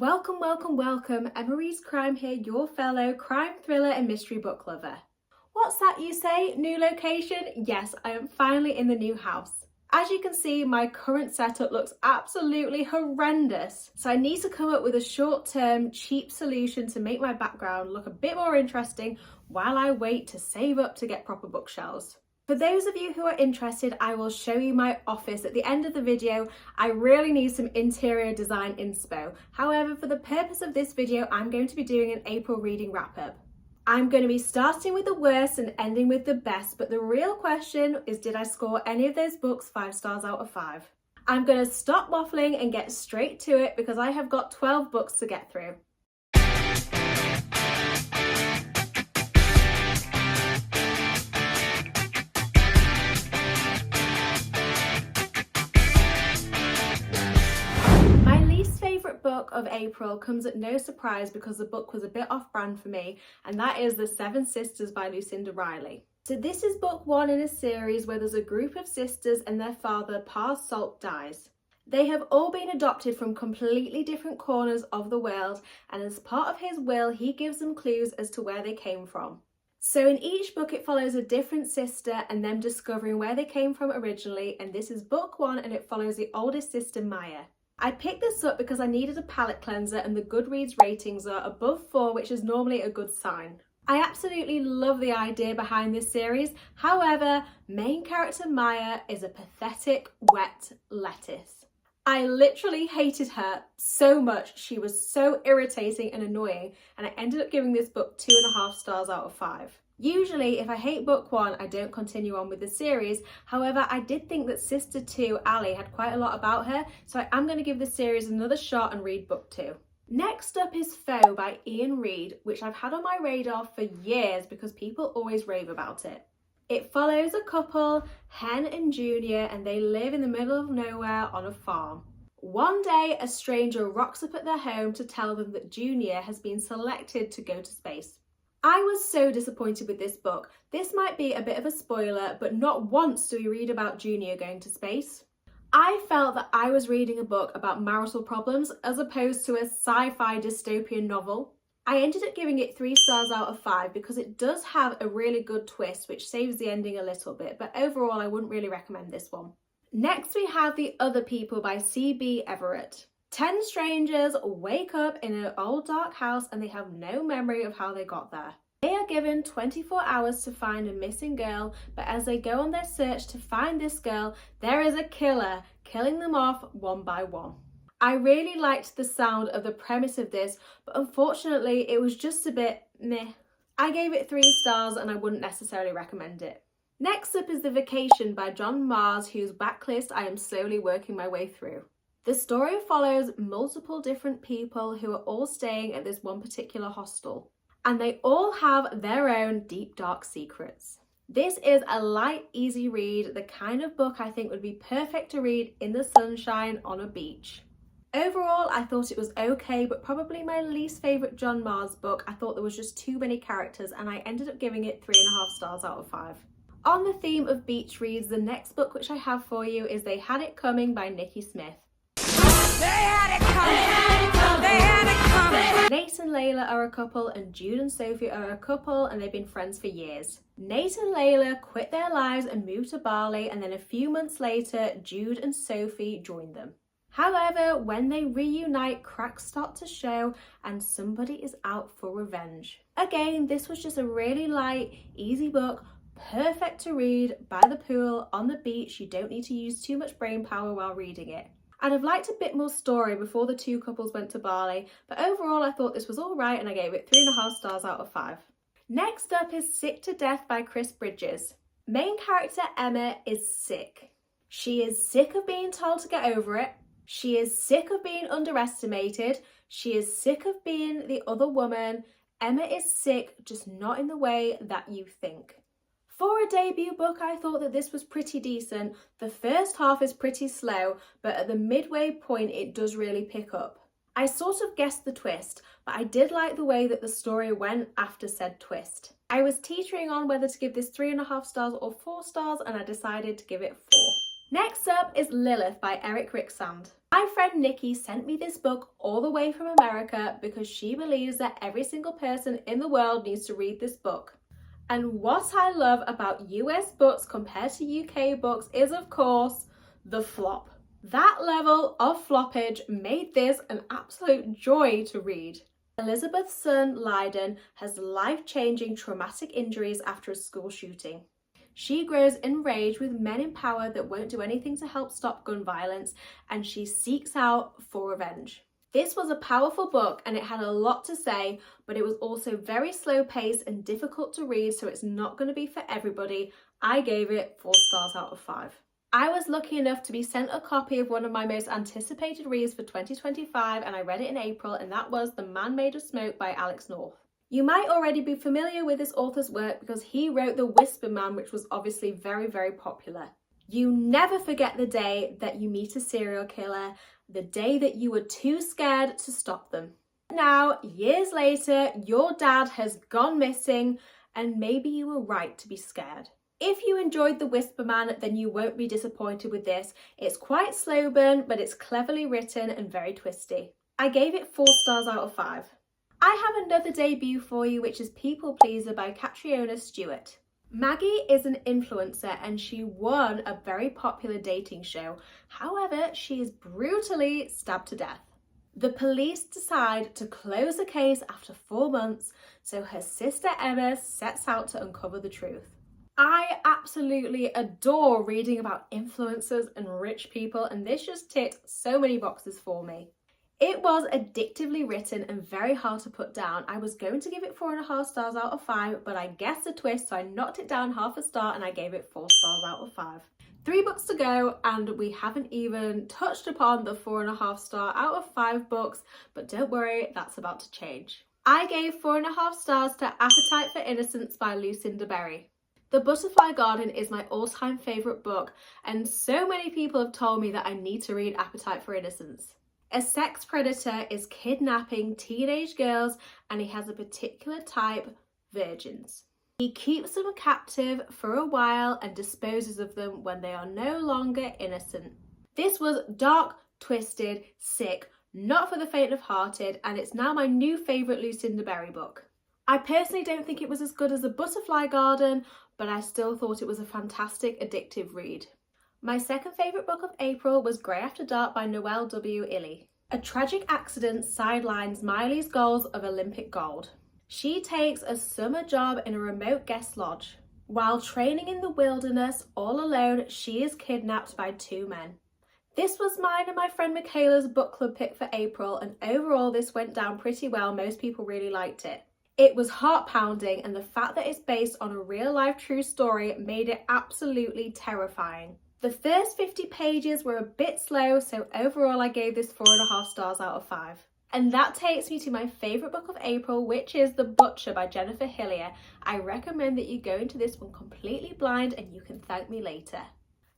Welcome, welcome, welcome. Emery's Crime here, your fellow crime thriller and mystery book lover. What's that you say? New location? Yes, I am finally in the new house. As you can see, my current setup looks absolutely horrendous. So I need to come up with a short-term, cheap solution to make my background look a bit more interesting while I wait to save up to get proper bookshelves. For those of you who are interested, I will show you my office at the end of the video. I really need some interior design inspo. However, for the purpose of this video, I'm going to be doing an April reading wrap-up. I'm going to be starting with the worst and ending with the best, but the real question is, did I score any of those books 5 stars out of 5? I'm going to stop waffling and get straight to it because I have got 12 books to get through. Book of April comes at no surprise because the book was a bit off-brand for me, and that is The Seven Sisters by Lucinda Riley. So this is book 1 in a series where there's a group of sisters and their father, Pa Salt, dies. They have all been adopted from completely different corners of the world, and as part of his will, he gives them clues as to where they came from. So in each book it follows a different sister and them discovering where they came from originally, and this is book 1 and it follows the oldest sister, Maya. I picked this up because I needed a palate cleanser and the Goodreads ratings are above 4, which is normally a good sign. I absolutely love the idea behind this series. However, main character Maya is a pathetic, wet lettuce. I literally hated her so much. She was so irritating and annoying, and I ended up giving this book 2.5 stars out of 5. Usually, if I hate book 1, I don't continue on with the series. However, I did think that Sister 2, Ali, had quite a lot about her, so I am going to give the series another shot and read book 2. Next up is Foe by Ian Reid, which I've had on my radar for years because people always rave about it. It follows a couple, Hen and Junior, and they live in the middle of nowhere on a farm. One day, a stranger rocks up at their home to tell them that Junior has been selected to go to space. I was so disappointed with this book. This might be a bit of a spoiler, but not once do we read about Junior going to space. I felt that I was reading a book about marital problems as opposed to a sci-fi dystopian novel. I ended up giving it 3 stars out of 5 because it does have a really good twist which saves the ending a little bit, but overall I wouldn't really recommend this one. Next we have The Other People by C.B. Everett. 10 strangers wake up in an old dark house and they have no memory of how they got there. They are given 24 hours to find a missing girl, but as they go on their search to find this girl, there is a killer killing them off one by one. I really liked the sound of the premise of this, but unfortunately it was just a bit meh. I gave it 3 stars and I wouldn't necessarily recommend it. Next up is The Vacation by John Mars, whose backlist I am slowly working my way through. The story follows multiple different people who are all staying at this one particular hostel, and they all have their own deep dark secrets. This is a light, easy read, the kind of book I think would be perfect to read in the sunshine on a beach. Overall, I thought it was okay, but probably my least favourite John Mars book. I thought there was just too many characters and I ended up giving it 3.5 stars out of 5. On the theme of beach reads, the next book which I have for you is They Had It Coming by Nikki Smith. They had it coming. They had it coming. Nate and Layla are a couple and Jude and Sophie are a couple and they've been friends for years. Nate and Layla quit their lives and moved to Bali, and then a few months later Jude and Sophie joined them. However, when they reunite, cracks start to show and somebody is out for revenge. Again, this was just a really light, easy book, perfect to read by the pool, on the beach. You don't need to use too much brain power while reading it. I'd have liked a bit more story before the 2 couples went to Bali, but overall I thought this was alright and I gave it 3.5 stars out of 5. Next up is Sick to Death by Chris Bridges. Main character Emma is sick. She is sick of being told to get over it. She is sick of being underestimated. She is sick of being the other woman. Emma is sick, just not in the way that you think. For a debut book, I thought that this was pretty decent. The first half is pretty slow, but at the midway point it does really pick up. I sort of guessed the twist, but I did like the way that the story went after said twist. I was teetering on whether to give this 3.5 stars or 4 stars, and I decided to give it 4. Next up is Lilith by Eric Ricksand. My friend Nikki sent me this book all the way from America because she believes that every single person in the world needs to read this book. And what I love about US books compared to UK books is, of course, the flop. That level of floppage made this an absolute joy to read. Elizabeth's son, Lyden, has life-changing traumatic injuries after a school shooting. She grows enraged with men in power that won't do anything to help stop gun violence, and she seeks out for revenge. This was a powerful book and it had a lot to say, but it was also very slow paced and difficult to read, so it's not going to be for everybody. I gave it 4 stars out of 5. I was lucky enough to be sent a copy of one of my most anticipated reads for 2025, and I read it in April, and that was The Man Made of Smoke by Alex North. You might already be familiar with this author's work because he wrote The Whisper Man, which was obviously very, very popular. You never forget the day that you meet a serial killer, the day that you were too scared to stop them. Now, years later, your dad has gone missing, and maybe you were right to be scared. If you enjoyed The Whisper Man, then you won't be disappointed with this. It's quite slow burn, but it's cleverly written and very twisty. I gave it 4 stars out of 5. I have another debut for you, which is People Pleaser by Catriona Stewart. Maggie is an influencer and she won a very popular dating show. However, she is brutally stabbed to death. The police decide to close the case after 4 months, so her sister Emma sets out to uncover the truth. I absolutely adore reading about influencers and rich people, and this just ticked so many boxes for me. It was addictively written and very hard to put down. I was going to give it 4.5 stars out of 5, but I guessed the twist, so I knocked it down half a star and I gave it 4 stars out of 5. 3 books to go, and we haven't even touched upon the 4.5 star out of 5 books, but don't worry, that's about to change. I gave 4.5 stars to Appetite for Innocence by Lucinda Berry. The Butterfly Garden is my all-time favourite book, and so many people have told me that I need to read Appetite for Innocence. A sex predator is kidnapping teenage girls, and he has a particular type, virgins. He keeps them captive for a while and disposes of them when they are no longer innocent. This was dark, twisted, sick, not for the faint-of-hearted, and it's now my new favourite Lucinda Berry book. I personally don't think it was as good as The Butterfly Garden, but I still thought it was a fantastic, addictive read. My second favourite book of April was Grey After Dark by Noelle W. Illey. A tragic accident sidelines Miley's goals of Olympic gold. She takes a summer job in a remote guest lodge. While training in the wilderness all alone, she is kidnapped by 2 men. This was mine and my friend Michaela's book club pick for April, and overall this went down pretty well. Most people really liked it. It was heart-pounding, and the fact that it's based on a real-life true story made it absolutely terrifying. The first 50 pages were a bit slow, so overall I gave this 4.5 stars out of 5. And that takes me to my favourite book of April, which is The Butcher by Jennifer Hillier. I recommend that you go into this one completely blind and you can thank me later.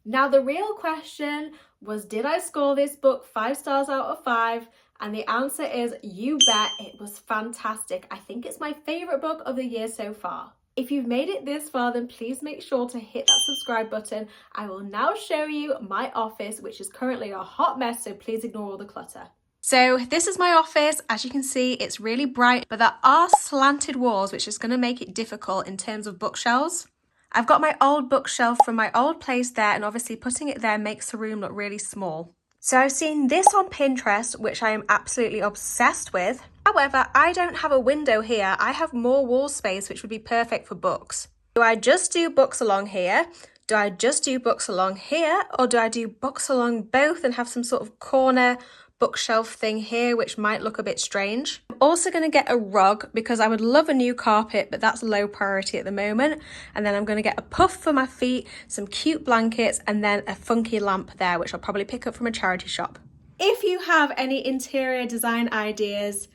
Now the real question was, did I score this book 5 stars out of 5? And the answer is, you bet, it was fantastic. I think it's my favourite book of the year so far. If you've made it this far, then please make sure to hit that subscribe button. I will now show you my office, which is currently a hot mess, so please ignore all the clutter. So this is my office. As you can see, it's really bright, but there are slanted walls, which is going to make it difficult in terms of bookshelves. I've got my old bookshelf from my old place there, and obviously putting it there makes the room look really small. So I've seen this on Pinterest, which I am absolutely obsessed with. However, I don't have a window here. I have more wall space, which would be perfect for books. Do I just do books along here? Do I just do books along here? Or do I do books along both and have some sort of corner bookshelf thing here, which might look a bit strange? I'm also going to get a rug because I would love a new carpet, but that's low priority at the moment. And then I'm going to get a puff for my feet, some cute blankets, and then a funky lamp there, which I'll probably pick up from a charity shop. If you have any interior design ideas,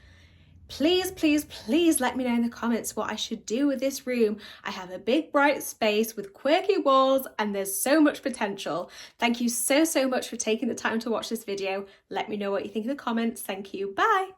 please, please, please let me know in the comments what I should do with this room. I have a big bright space with quirky walls and there's so much potential. Thank you so much for taking the time to watch this video. Let me know what you think in the comments. Thank you. Bye.